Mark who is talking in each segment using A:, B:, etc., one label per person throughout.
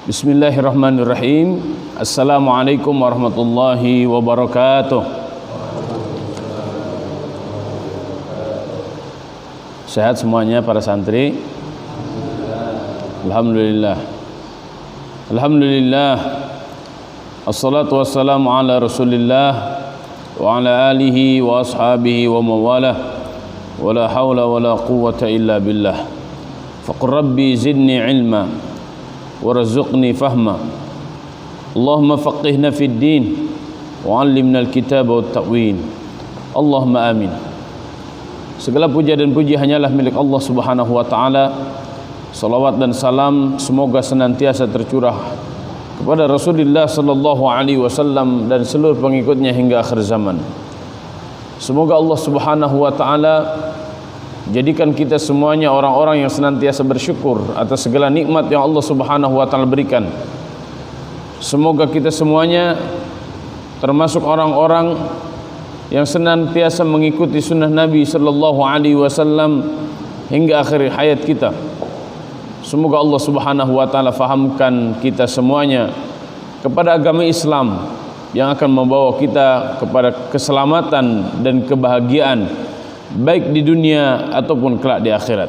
A: Bismillahirrahmanirrahim. Assalamualaikum warahmatullahi wabarakatuh. Sehat semuanya para santri? Alhamdulillah. Alhamdulillah. Assalatu wassalamu ala Rasulillah wa ala alihi wa ashabihi wa mawalah. Wala hawla wala quwwata illa billah. Faqur rabbi zidni ilma warzuqni fahma. Allahumma faqihna fid din wa 'allimna al-kitaba wat ta'win. Allahumma amin. Segala puja dan puji hanyalah milik Allah Subhanahu wa taala. Salawat dan salam semoga senantiasa tercurah kepada Rasulullah sallallahu alaihi wasallam dan seluruh pengikutnya hingga akhir zaman. Semoga Allah Subhanahu wa taala jadikan kita semuanya orang-orang yang senantiasa bersyukur atas segala nikmat yang Allah Subhanahu wa taala berikan. Semoga kita semuanya termasuk orang-orang yang senantiasa mengikuti sunnah Nabi sallallahu alaihi wasallam hingga akhir hayat kita. Semoga Allah Subhanahu wa taala fahamkan kita semuanya kepada agama Islam yang akan membawa kita kepada keselamatan dan kebahagiaan baik di dunia ataupun kelak di akhirat.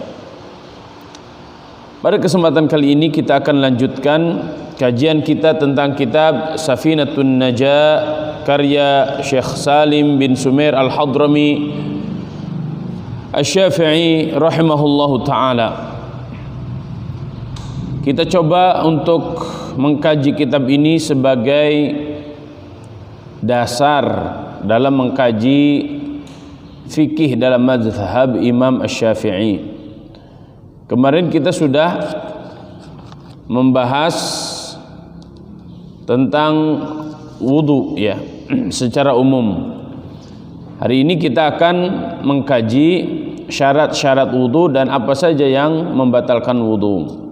A: Pada kesempatan kali ini kita akan lanjutkan kajian kita tentang kitab Safinatun Najah karya Syekh Salim bin Sumair Al-Hadrami Asy-Syafi'i rahimahullahu taala. Kita coba untuk mengkaji kitab ini sebagai dasar dalam mengkaji fikih dalam mazhab Imam Asy-Syafi'i. Kemarin kita sudah membahas tentang wudu ya secara umum. Hari ini kita akan mengkaji syarat-syarat wudu dan apa saja yang membatalkan wudu.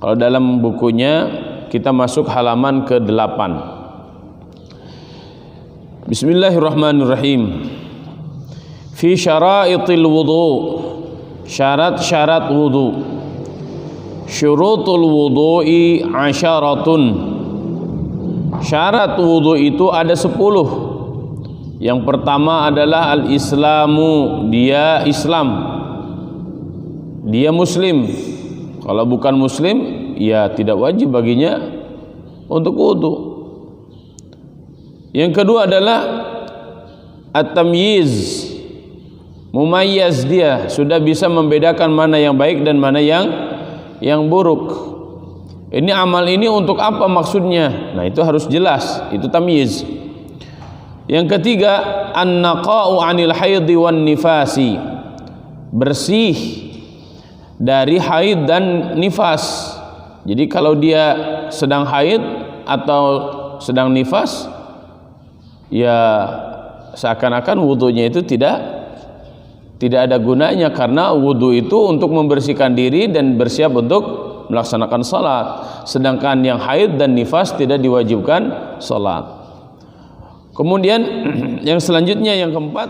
A: Kalau dalam bukunya kita masuk halaman ke-8. Bismillahirrahmanirrahim. Fi syara'itil wudu, syarat-syarat wudu. Syurutul wudu'i 'asyaratun. Syarat wudu itu ada 10. Yang pertama adalah al-islamu, dia Islam, dia muslim. Kalau bukan muslim, ya tidak wajib baginya untuk wudu. Yang kedua adalah at-tamyiz, mumayyaz, dia sudah bisa membedakan mana yang baik dan mana yang buruk. Ini amal ini untuk apa maksudnya? Nah, itu harus jelas, itu tamyiz. Yang ketiga, an-naqa'u 'anil haidhi wan nifasi, bersih dari haid dan nifas. Jadi kalau dia sedang haid atau sedang nifas, ya seakan-akan wudunya itu tidak ada gunanya, karena wudu itu untuk membersihkan diri dan bersiap untuk melaksanakan salat. Sedangkan yang haid dan nifas tidak diwajibkan salat. Kemudian yang selanjutnya yang keempat,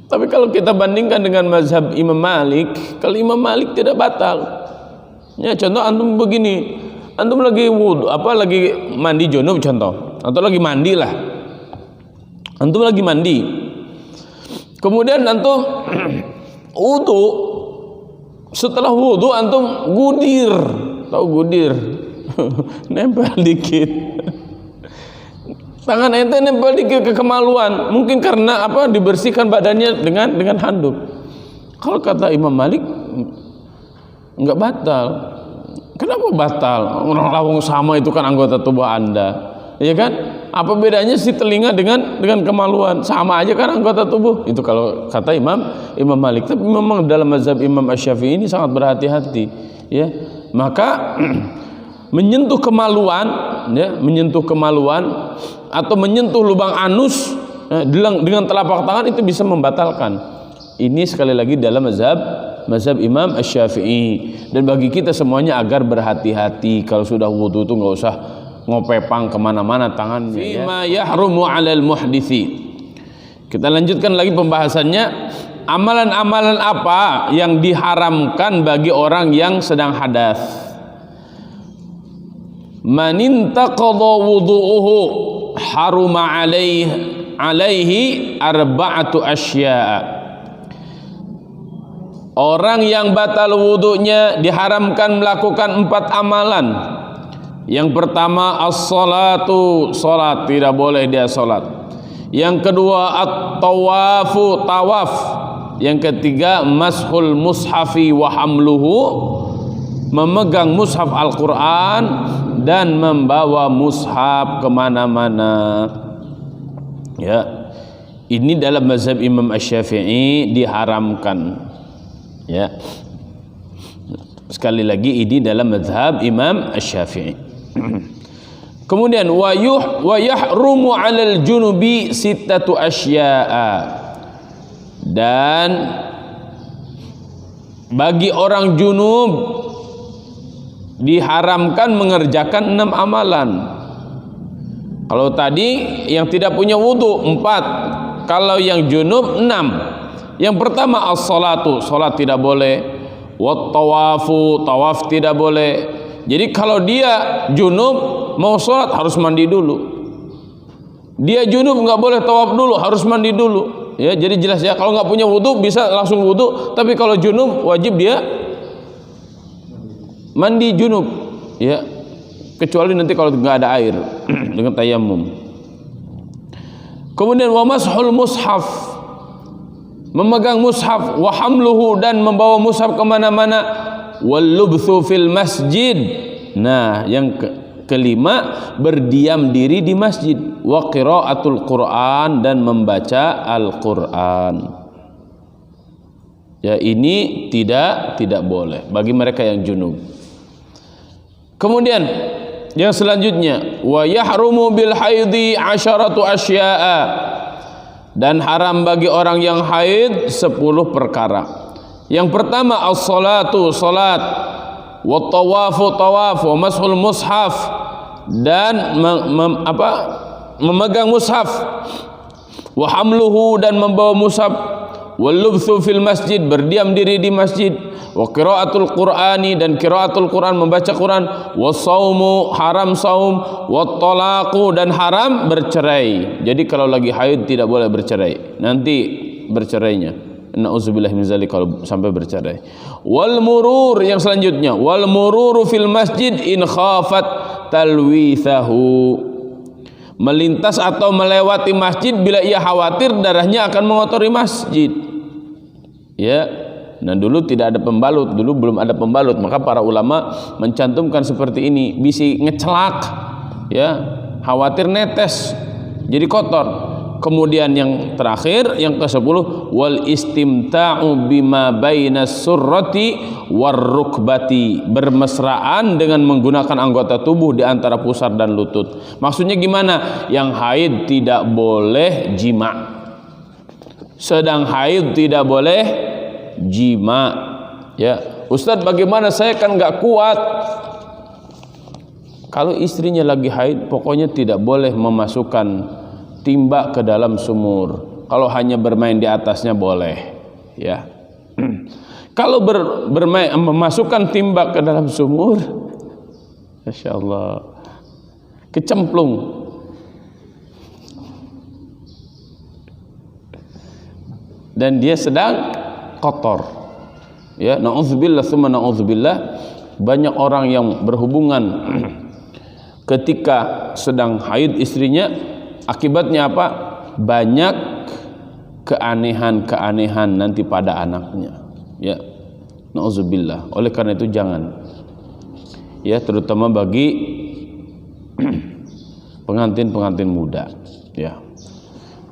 A: tapi kalau kita bandingkan dengan mazhab Imam Malik, kalau Imam Malik tidak batal. Ya, contoh antum begini, antum lagi wudu, lagi mandi junub contoh, atau lagi mandi lah. Antum lagi mandi. Kemudian antum wudu, setelah wudu antum gudir, tahu gudir? Nempel dikit. Tangan ente nempel dikit, ke kemaluan. Mungkin karena dibersihkan badannya dengan handuk. Kalau kata Imam Malik enggak batal. Kenapa batal? Orang lawang sama itu kan anggota tubuh Anda. Ya kan? Apa bedanya si telinga dengan kemaluan? Sama aja kan anggota tubuh. Itu kalau kata Imam Malik. Tapi memang dalam mazhab Imam Asy-Syafi'i ini sangat berhati-hati, ya. Maka menyentuh kemaluan, ya, menyentuh kemaluan atau menyentuh lubang anus dengan telapak tangan itu bisa membatalkan. Ini sekali lagi dalam mazhab Imam Asy-Syafi'i. Dan bagi kita semuanya agar berhati-hati kalau sudah wudu itu nggak usah ngopepang kemana-mana tangannya. Fima yahrumu 'alal muhditsi. Kita lanjutkan lagi pembahasannya. Amalan-amalan apa yang diharamkan bagi orang yang sedang hadas? man intaqadha wudu'uhu haruma alaihi arba'atu asya'a. Orang yang batal wudunya diharamkan melakukan 4 amalan. Yang pertama as-salatu, salat, tidak boleh dia salat. Yang kedua at-tawafu, tawaf. Yang ketiga mashul mushafi wa hamluhu, memegang mushaf Al-Quran dan membawa mushaf kemana-mana. Ya, ini dalam mazhab Imam Asy-Syafi'i diharamkan. Ya, sekali lagi ini dalam mazhab Imam Asy-Syafi'i. Kemudian wa yahrumu 'alal junubi sittatu asya'a, dan bagi orang junub diharamkan mengerjakan 6 amalan. Kalau tadi yang tidak punya wudu 4, kalau yang junub 6. Yang pertama as-salatu, salat tidak boleh. Wat tawafu, tawaf tidak boleh. Jadi kalau dia junub mau salat harus mandi dulu. Dia junub nggak boleh tawaf dulu, harus mandi dulu. Ya, jadi jelas ya, kalau nggak punya wudu bisa langsung wudu, tapi kalau junub wajib dia mandi junub. Ya, kecuali nanti kalau nggak ada air dengan tayammum. Kemudian wa mashul mushaf, memegang mushaf, wa hamluhu, dan membawa mushaf kemana-mana, wal lubthu fil masjid. Nah, yang kelima berdiam diri di masjid, wa qiraatul Quran, dan membaca Al-Quran. Ya, ini tidak boleh bagi mereka yang junub. Kemudian yang selanjutnya wa yahrumu bil haidhi 'asharatu asya'a, dan haram bagi orang yang haid 10 perkara. Yang pertama as-salatu, salat, wa tawafu, tawaf, wa mashul mushaf, dan memegang mushaf, wa hamluhu, dan membawa mushaf, wal lubthu fil masjid, berdiam diri di masjid, wa qiraatul Qur'ani, dan qiraatul Quran, membaca Quran, wa saumu, haram saum, wa talaqu, dan haram bercerai. Jadi kalau lagi haid tidak boleh bercerai, nanti bercerainya. Na'udzubillah min zalik, kalau sampai bercerai. Wal murur, yang selanjutnya, wal mururu fil masjid in khafat talwithahu, melintas atau melewati masjid bila ia khawatir darahnya akan mengotori masjid. Ya, nah dulu tidak ada pembalut, dulu belum ada pembalut, maka para ulama mencantumkan seperti ini, bisa ngecelak, ya, khawatir netes jadi kotor. Kemudian yang terakhir, yang ke-10, wal istimta'u bima bainas surrati war rukbati, bermesraan dengan menggunakan anggota tubuh di antara pusar dan lutut. Maksudnya gimana? Yang haid tidak boleh jima, sedang haid tidak boleh jima. Ya, Ustadz, bagaimana, saya kan nggak kuat. Kalau istrinya lagi haid, pokoknya tidak boleh memasukkan timba ke dalam sumur. Kalau hanya bermain di atasnya boleh, ya. Kalau bermain memasukkan timba ke dalam sumur, Masya Allah, kecemplung. Dan dia sedang kotor. Ya, na'udzubillah tsumma na'udzubillah. Banyak orang yang berhubungan ketika sedang haid istrinya, akibatnya apa? Banyak keanehan-keanehan nanti pada anaknya. Ya, na'udzubillah. Oleh karena itu jangan. Ya, terutama bagi pengantin-pengantin muda. Ya,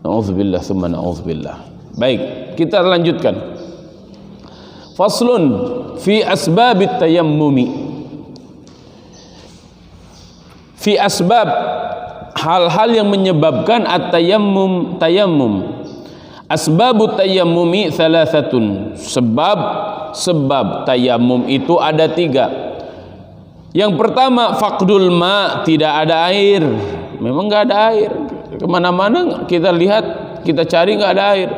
A: na'udzubillah tsumma na'udzubillah. Baik, kita lanjutkan. Faslun fi asbabit tayammumi. Fi asbab, hal-hal yang menyebabkan at-tayammum, tayammum. Asbabut tayammumi thalathatun. Sebab tayammum itu ada 3. Yang pertama faqdul ma, tidak ada air. Memang nggak ada air. Kemana-mana kita lihat, kita cari nggak ada air.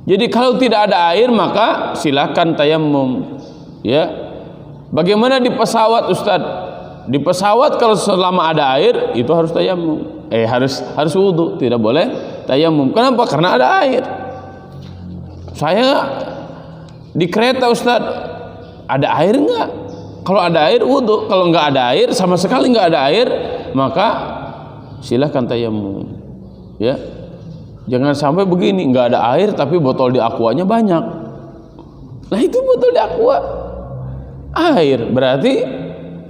A: Jadi kalau tidak ada air maka silakan tayammum. Ya. Bagaimana di pesawat, Ustadz? Di pesawat kalau selama ada air itu harus tayamum. Harus wudu, tidak boleh tayamum. Kenapa? Karena ada air. Saya di kereta Ustaz, ada air enggak? Kalau ada air wudu, kalau enggak ada air, sama sekali enggak ada air, maka silahkan tayamum. Ya. Jangan sampai begini, enggak ada air tapi botol di aquanya banyak. Nah itu botol di aqua air, berarti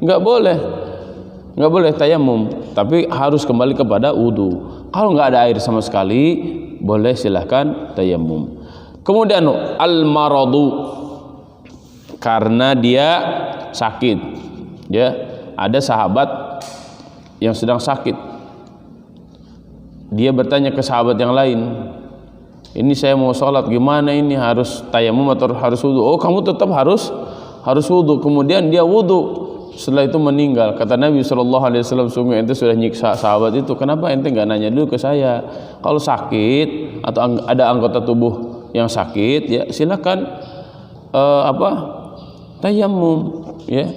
A: enggak boleh tayamum, tapi harus kembali kepada wudu. Kalau enggak ada air sama sekali, boleh silahkan tayamum. Kemudian al-maradu, karena dia sakit. Ya, ada sahabat yang sedang sakit. Dia bertanya ke sahabat yang lain, ini saya mau sholat gimana ini, harus tayamum atau harus wudu? Oh, kamu tetap harus wudu. Kemudian dia wudu. Setelah itu meninggal. Kata Nabi SAW, sungguh ente sudah nyiksa sahabat itu. Kenapa ente nggak nanya dulu ke saya? Kalau sakit atau ada anggota tubuh yang sakit, ya silakan tayamum. Ya,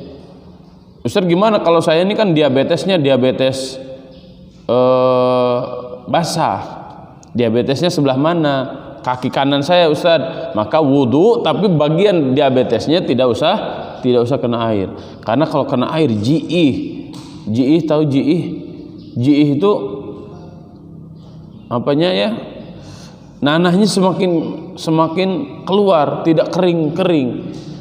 A: Ustaz gimana kalau saya ini kan diabetes basah. Diabetesnya sebelah mana? Kaki kanan saya Ustaz. Maka wudu, tapi bagian diabetesnya tidak usah kena air. Karena kalau kena air jiih tahu jiih? Jiih itu apanya ya? Nanahnya semakin keluar, tidak kering.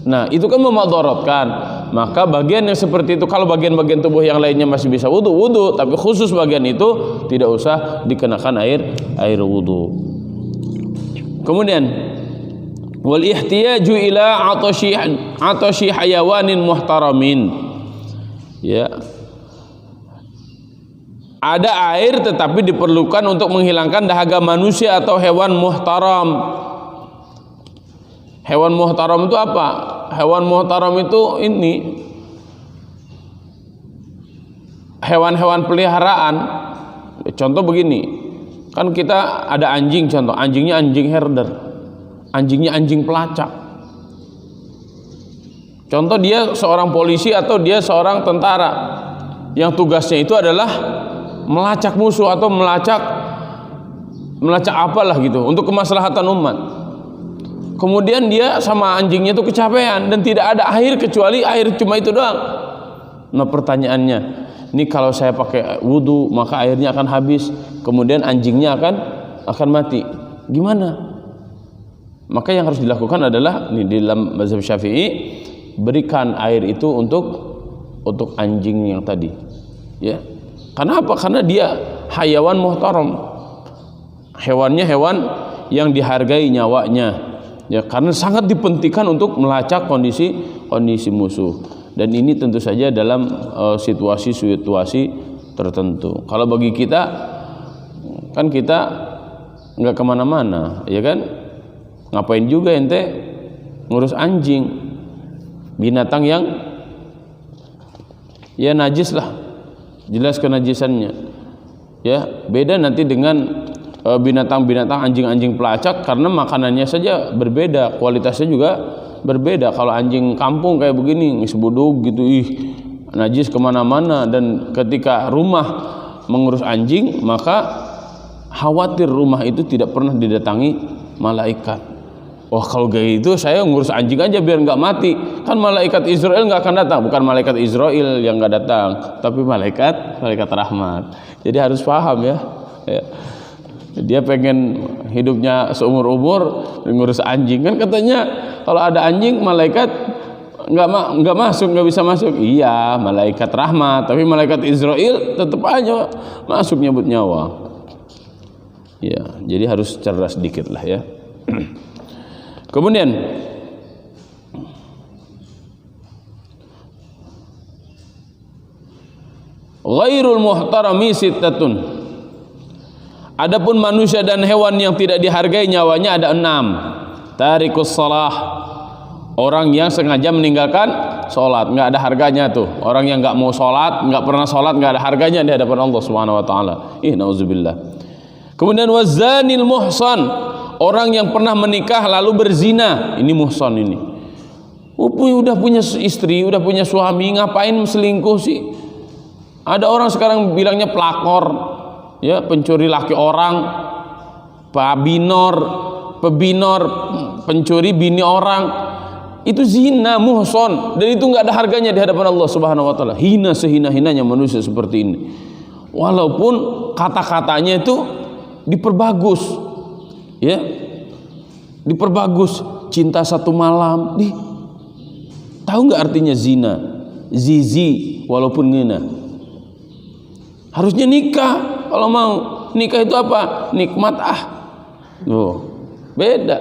A: Nah, itu kan memudaratkan. Maka bagian yang seperti itu, kalau bagian-bagian tubuh yang lainnya masih bisa wudu, tapi khusus bagian itu tidak usah dikenakan air wudu. Kemudian wal ihtiyaju ila atashi hayawanin muhtaramin. Ya. Ada air tetapi diperlukan untuk menghilangkan dahaga manusia atau hewan muhtaram. Hewan muhtaram itu apa? Hewan muhtaram itu ini hewan-hewan peliharaan. Contoh begini, kan kita ada anjing, contoh anjingnya anjing herder, anjingnya anjing pelacak. Contoh dia seorang polisi atau dia seorang tentara yang tugasnya itu adalah melacak musuh atau melacak apalah gitu untuk kemaslahatan umat. Kemudian dia sama anjingnya itu kecapean dan tidak ada air kecuali air cuma itu doang. Nah pertanyaannya, ini kalau saya pakai wudu maka airnya akan habis, kemudian anjingnya akan mati. Gimana? Maka yang harus dilakukan adalah ini di dalam mazhab Syafi'i, berikan air itu untuk anjing yang tadi. Ya. Karena apa? Karena dia hayawan muhtaram. Hewannya hewan yang dihargai nyawanya. Ya, karena sangat dipentingkan untuk melacak kondisi musuh. Dan ini tentu saja dalam situasi tertentu. Kalau bagi kita, kan kita nggak kemana-mana, ya kan? Ngapain juga ente ngurus anjing, binatang yang ya najis lah, jelas kenajisannya. Ya, beda nanti dengan binatang-binatang anjing-anjing pelacak, karena makanannya saja berbeda, kualitasnya juga berbeda. Kalau anjing kampung kayak begini ngisbudug gitu, najis kemana-mana, dan ketika rumah mengurus anjing maka khawatir rumah itu tidak pernah didatangi malaikat. Wah kalau kayak gitu saya ngurus anjing aja biar nggak mati, kan malaikat Israel nggak akan datang. Bukan malaikat Israel yang nggak datang, tapi malaikat rahmat. Jadi harus paham ya. Dia pengen hidupnya seumur-umur ngurus anjing, kan katanya kalau ada anjing malaikat nggak masuk, nggak bisa masuk. Iya, malaikat rahmat, tapi malaikat Israel tetap aja masuk nyebut nyawa. Ya, jadi harus cerdas sedikit lah ya. Kemudian ghairul muhtarami sittatun. Adapun manusia dan hewan yang tidak dihargai nyawanya ada 6. Tarikus shalah, orang yang sengaja meninggalkan sholat, nggak ada harganya tuh. Orang yang nggak mau sholat, nggak pernah sholat, nggak ada harganya di hadapan Allah Subhanahu Wa Taala. Nauzubillah. Kemudian wazanil muhsan, orang yang pernah menikah lalu berzina, ini muhsan ini. Udah punya istri, udah punya suami, ngapain selingkuh sih? Ada orang sekarang bilangnya pelakor, ya, pencuri laki orang, pebinor, pencuri bini orang. Itu zina, muhson, dan itu nggak ada harganya di hadapan Allah Subhanahu wa taala. Hina sehina-hinanya manusia seperti ini. Walaupun kata-katanya itu diperbagus. Ya. Diperbagus, cinta satu malam. Tahu nggak artinya zina? Zizi walaupun ngena. Harusnya nikah kalau mau. Nikah itu apa? Nikmat beda.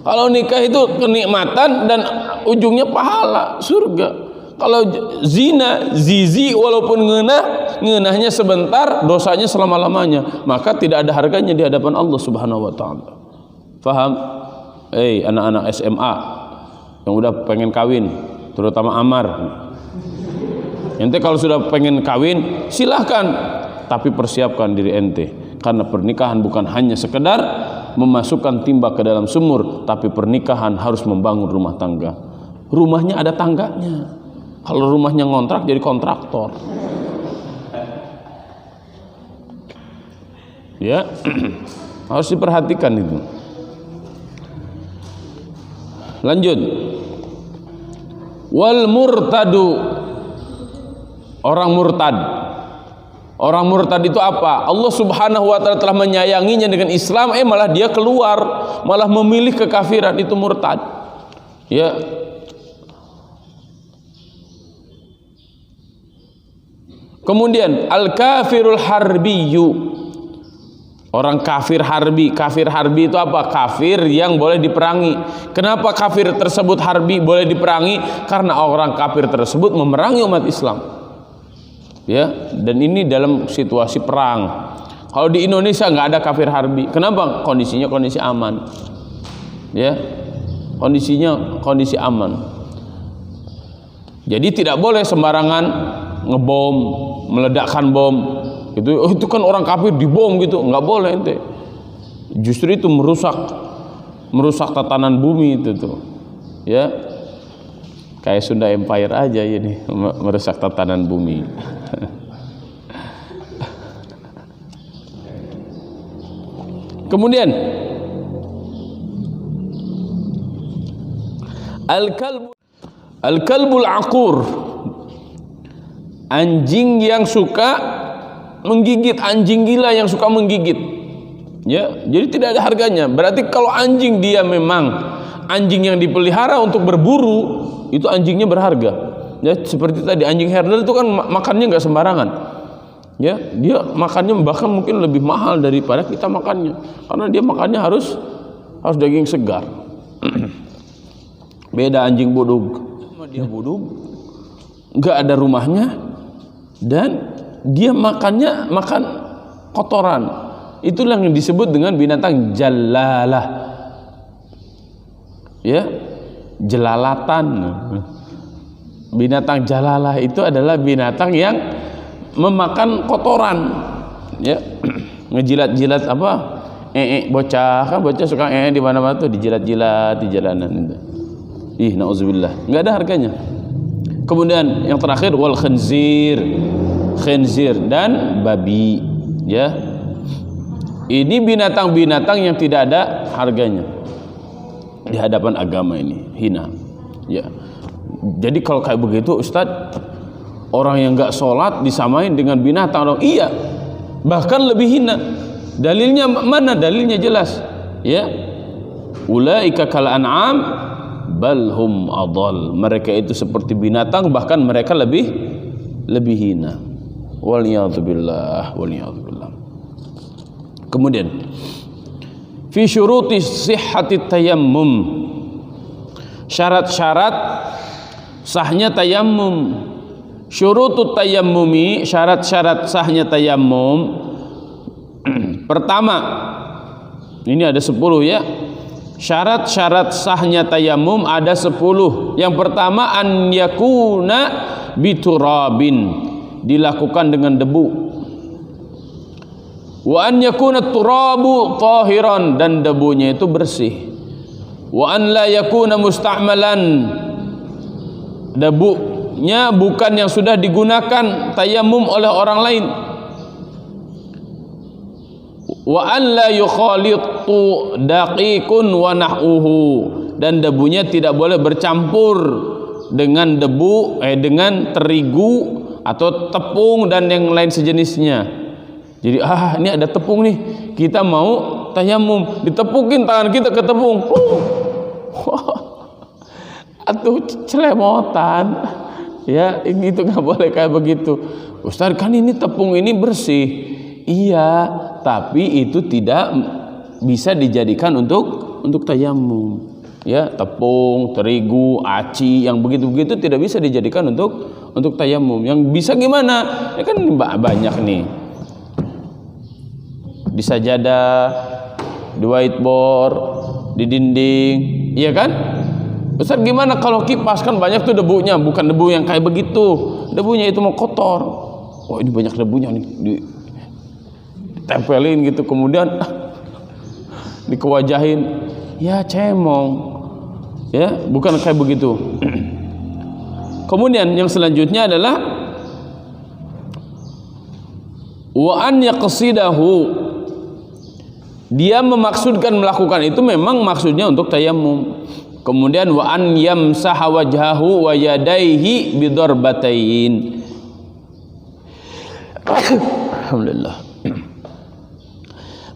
A: Kalau nikah itu kenikmatan dan ujungnya pahala surga. Kalau zina, zizi walaupun ngenahnya sebentar, dosanya selama-lamanya, maka tidak ada harganya di hadapan Allah Subhanahu wa taala. Faham? Anak-anak SMA yang udah pengen kawin, terutama Amar. Ente kalau sudah pengen kawin, silahkan, tapi persiapkan diri ente, karena pernikahan bukan hanya sekedar memasukkan timba ke dalam sumur, tapi pernikahan harus membangun rumah tangga. Rumahnya ada tangganya. Kalau rumahnya ngontrak jadi kontraktor. Ya, harus diperhatikan itu. Lanjut. Wal murtadu, orang murtad. Orang murtad itu apa? Allah Subhanahu wa taala telah menyayanginya dengan Islam, malah dia keluar, malah memilih kekafiran, itu murtad. Ya. Kemudian al-kafirul harbiyyu. Orang kafir harbi. Kafir harbi itu apa? Kafir yang boleh diperangi. Kenapa kafir tersebut harbi boleh diperangi? Karena orang kafir tersebut memerangi umat Islam. Ya, dan ini dalam situasi perang. Kalau di Indonesia nggak ada kafir harbi. Kenapa? Kondisinya kondisi aman. Ya, kondisinya kondisi aman. Jadi tidak boleh sembarangan ngebom, meledakkan bom. Itu kan orang kafir dibom gitu, nggak boleh ente. Justru itu merusak tatanan bumi itu tuh. Ya, kayak Sunda Empire aja ini, merusak tatanan bumi. Kemudian al-kalbul aqur, anjing yang suka menggigit, anjing gila yang suka menggigit. Ya, jadi tidak ada harganya. Berarti kalau anjing dia memang anjing yang dipelihara untuk berburu, itu anjingnya berharga. Ya, seperti tadi anjing herdal itu kan makannya nggak sembarangan. Ya, dia makannya bahkan mungkin lebih mahal daripada kita makannya, karena dia makannya harus daging segar. Beda anjing budug. Dia budug, nggak ada rumahnya, dan dia makan kotoran. Itulah yang disebut dengan binatang jalalah. Ya, jelalatan. Binatang jalalah itu adalah binatang yang memakan kotoran. Ya, ngejilat-jilat apa? Bocah kan, bocah suka di mana-mana tuh, dijilat-jilat di jalanan itu. Nauzubillah, nggak ada harganya. Kemudian yang terakhir wal khinzir dan babi. Ya, ini binatang-binatang yang tidak ada harganya di hadapan agama, ini hina. Ya, jadi kalau kayak begitu Ustadz, orang yang nggak sholat disamain dengan binatang dong? Iya, bahkan lebih hina. Dalilnya mana? Dalilnya jelas. Ya, ulaika kal an'am bal hum adall. Mereka itu seperti binatang, bahkan mereka lebih hina. Waliyadzubillah. Kemudian fi syuruti sihhati tayammum, syarat-syarat sahnya tayammum. Syurutut tayammumi, syarat-syarat sahnya tayammum. Pertama, ini ada 10 ya. Syarat-syarat sahnya tayammum ada 10. Yang pertama, an yakuna biturabin, dilakukan dengan debu. Wa an yakuna turabu tahiran, dan debunya itu bersih. Wa an la yakuna musta'malan, debu debunya bukan yang sudah digunakan tayamum oleh orang lain. Wa an la yukhalitu daqiqun wa nah'uhu, dan debunya tidak boleh bercampur dengan debu dengan terigu atau tepung dan yang lain sejenisnya. Jadi ini ada tepung nih, kita mau tayamum, ditepukin tangan kita ke tepung. Atuh celemotan. Ya, ini itu nggak boleh kayak begitu. Ustaz, kan ini tepung ini bersih. Iya, tapi itu tidak bisa dijadikan untuk tayamum. Ya, tepung, terigu, aci yang begitu-begitu tidak bisa dijadikan untuk tayamum. Yang bisa gimana? Ya kan banyak nih. Di sajadah, di whiteboard, di dinding, iya kan? Ustaz, gimana kalau kipas? Kan banyak tuh debunya, bukan debu yang kayak begitu. Debunya itu mau kotor. Oh, ini banyak debunya nih, ditempelin gitu, kemudian dikewajahin. Ya cemong. Ya, bukan kayak begitu. Kemudian yang selanjutnya adalah wa an yaqsidahu. Dia memaksudkan melakukan itu memang maksudnya untuk tayamum. Kemudian wa an yamsaha wajhahu wa yadayhi bidarbatain. Alhamdulillah.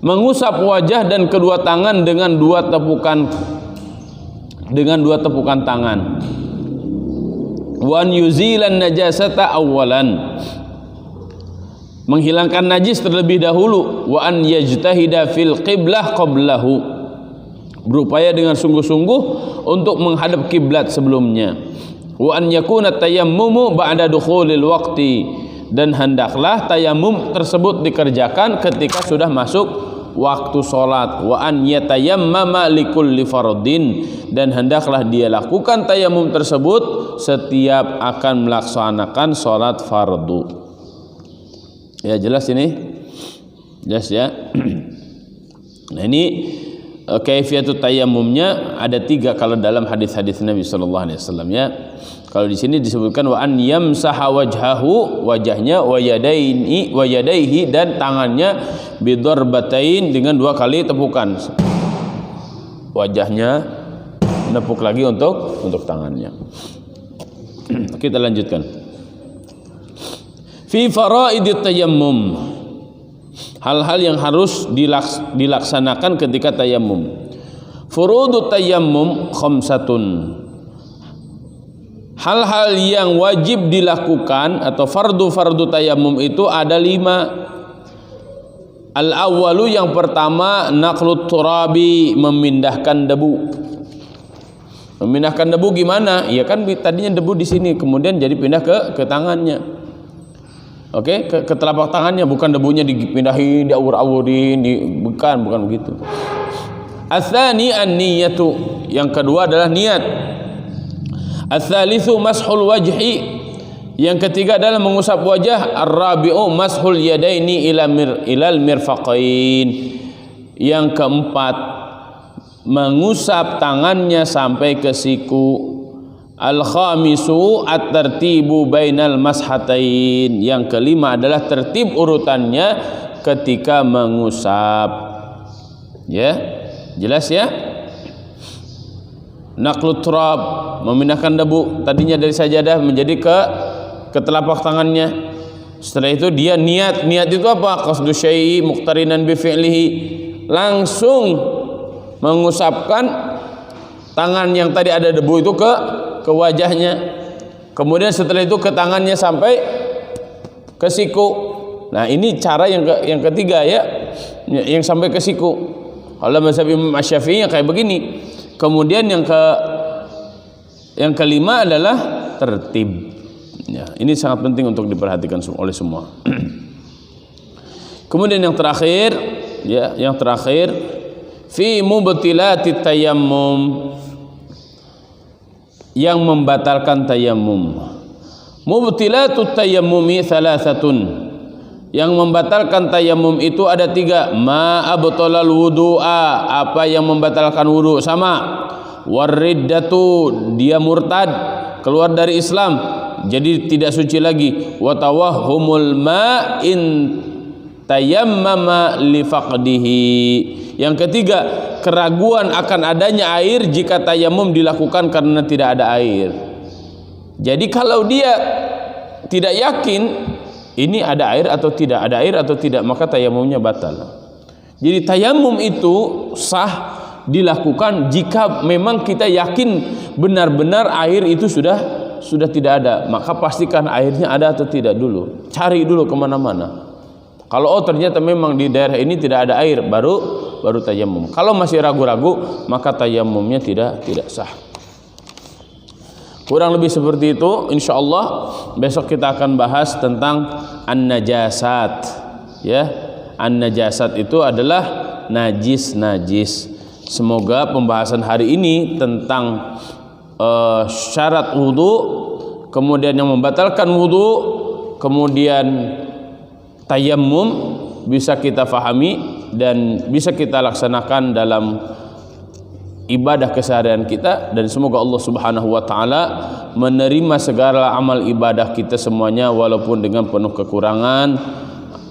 A: Mengusap wajah dan kedua tangan dengan dua tepukan tangan. Wa an yuzilan najasata awwalan. Menghilangkan najis terlebih dahulu. Wa an yajtahida fil qiblah qablahu. Berupaya dengan sungguh-sungguh untuk menghadap kiblat sebelumnya. Wa an yakuna tayammumu ba'da dukhulil waqti, dan hendaklah tayamum tersebut dikerjakan ketika sudah masuk waktu salat. Wa an yatayammama likulli fardin, dan hendaklah dia lakukan tayamum tersebut setiap akan melaksanakan salat fardu. Ya, jelas ini? Jelas ya? Nah, ini kaifiyatut tayammumnya ada 3 kalau dalam hadis-hadis Nabi sallallahu alaihi wasallam ya. Kalau di sini disebutkan wa an yamsaha wajhahu, wajahnya, wa yadaihi dan tangannya, bidarbatain dengan 2 kali tepukan. Wajahnya nepuk lagi untuk tangannya. Kita lanjutkan. Fi faraidit tayammum, hal-hal yang harus dilaksanakan ketika tayammum. Furudut tayammum khamsatun. Hal-hal yang wajib dilakukan atau fardu tayammum itu ada 5. Al-awwalu, yang pertama, naqlut turabi, memindahkan debu. Memindahkan debu gimana? Ya kan tadinya debu di sini, kemudian jadi pindah ke tangannya. Oke, ke telapak tangannya, bukan debunya dipindahin, diawur-awurin, bukan begitu. Ats-tsani an-niyatu, yang kedua adalah niat. Ats-tsalitsu mashul wajhi, yang ketiga adalah mengusap wajah. Ar-rabi'u mashul yadaini ilal mirfaqain, yang keempat mengusap tangannya sampai ke siku. Al-khamisu at-tartibu bainal mashatain, yang kelima adalah tertib urutannya ketika mengusap. Ya, jelas ya? Naqlut turab, memindahkan debu tadinya dari sajadah menjadi ke telapak tangannya. Setelah itu dia niat itu apa? Qasdu syai'i muqtarinan bi fi'lihi, langsung mengusapkan tangan yang tadi ada debu itu ke wajahnya. Kemudian setelah itu ke tangannya sampai ke siku. Nah, ini cara yang ketiga ya, yang sampai ke siku. Kalau mazhab Imam Asy-Syafi'i kayak begini. Kemudian yang kelima adalah tertib. Ya, ini sangat penting untuk diperhatikan oleh semua. Kemudian yang terakhir, fi mubtilatit tayammum, yang membatalkan tayammum. Mubtilatut tayammumi thalathatun, yang membatalkan tayammum itu ada 3. Ma abtalal wudu'a, apa yang membatalkan wudu, sama. Wariddatu, dia murtad, keluar dari Islam. jadi tidak suci lagi. Wa tawahhumul ma in tayammama li faqdihi. Yang ketiga, keraguan akan adanya air jika tayamum dilakukan karena tidak ada air. Jadi kalau dia tidak yakin ini ada air atau tidak, maka tayamumnya batal. Jadi tayamum itu sah dilakukan jika memang kita yakin benar-benar air itu sudah tidak ada. Maka pastikan airnya ada atau tidak dulu. Cari dulu kemana-mana. Kalau ternyata memang di daerah ini tidak ada air, baru tayamum. Kalau masih ragu-ragu, maka tayamumnya tidak sah. Kurang lebih seperti itu. Insyaallah besok kita akan bahas tentang an-najasat. Ya, an-najasat itu adalah najis. Semoga pembahasan hari ini tentang syarat wudu, kemudian yang membatalkan wudu, kemudian tayammum bisa kita fahami dan bisa kita laksanakan dalam ibadah keseharian kita, dan semoga Allah Subhanahu wa taala menerima segala amal ibadah kita semuanya walaupun dengan penuh kekurangan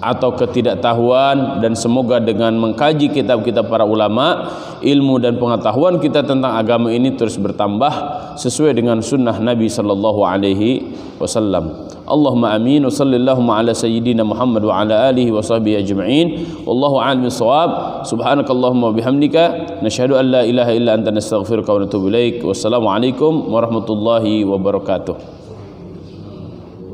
A: atau ketidaktahuan, dan semoga dengan mengkaji kitab-kitab para ulama, ilmu dan pengetahuan kita tentang agama ini terus bertambah sesuai dengan sunnah Nabi sallallahu alaihi wasallam. Allahumma amin wa sallallahu ala sayyidina Muhammad wa ala alihi wa sahbihi ajma'in. Wallahu a'lam bissawab. Subhanakallahumma wa bihamdika nashhadu an la ilaha illa anta nastaghfiruka wa natubu ilaik. Wassalamu alaikum warahmatullahi wabarakatuh.